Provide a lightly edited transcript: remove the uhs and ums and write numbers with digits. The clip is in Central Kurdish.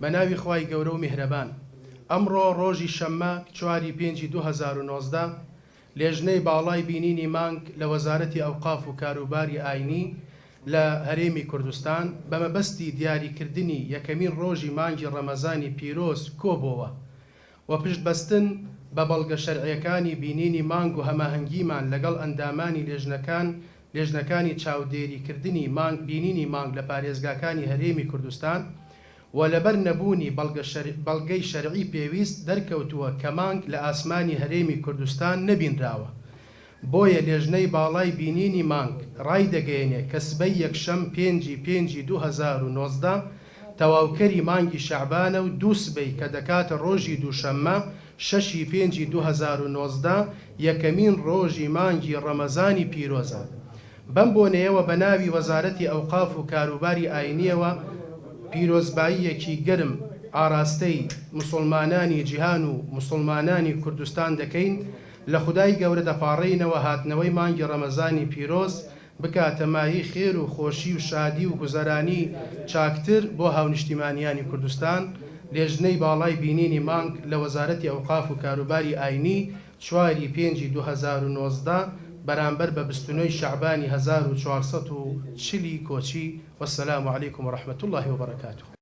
بەناوی خوای گەورە و میهرەبان ئەمڕۆ ڕۆژی شەممە 4/5/2019 لێژنەی باڵای بینینی مانگ لە وەزارەتی ئەوقاف و کاروباری ئاینی لە هەرێمی کوردستان بە مەبەستی دیاریکردنی یەکەمین ڕۆژی مانگی ڕەمەزانی پیرۆز کۆبووە و پشتبەستن بە بەڵگە شەرعیەکانی بینینی مانگ و هەماهەنگیمان لەگەڵ ئەندامانی لێژنەکانی چاودێریکردنی بینینی مانگ لە پارێزگاکانی هەرێمی کوردستان و لەبەر نەبوونی بەڵگەی شەرعی پێویست دەرکەوتووە کە مانگ لە ئاسمانی هەرێمی کوردستان نەبینراوە. بۆیە لێژنەی باڵای بینینی مانگ ڕای دەگەیەنێ کە سبەی یەکشەم 5/5/2019 تەواوکەری مانگی شەعبانە و دوو سبەی کە دەکاتە ڕۆژی دووشەممە 6/5/2019 یەکەمین ڕۆژی مانگی ڕەمەزانی پیرۆزە. بەم بۆنەیەوە بە ناوی وەزارەتی ئەوقاف و کاروباری ئاینیەوە پیرۆزباییەکی گەرم ئاراستەی مسلمانانی جیهان و مسلمانانی کوردستان دەکەین لە خودای گەورە دەپاڕێینەوە هاتنەوەی مانگی ڕەمەزانی پیرۆز بکاتە مایی خێر و خۆشی و شادی و گوزەرانی چاکتر بۆ هاونیشتیمانیانی کوردستان. لێژنەی باڵای بینینی مانگ لە وەزارەتی ئەوقاف و کاروباری ئاینی 4/5/2019 بەرامبەر بە 29 شەعبانی 1440 کۆچی. وەسەلام عەلەیکم وەڕەحمەتوڵڵاهی وبەرەکاتوه.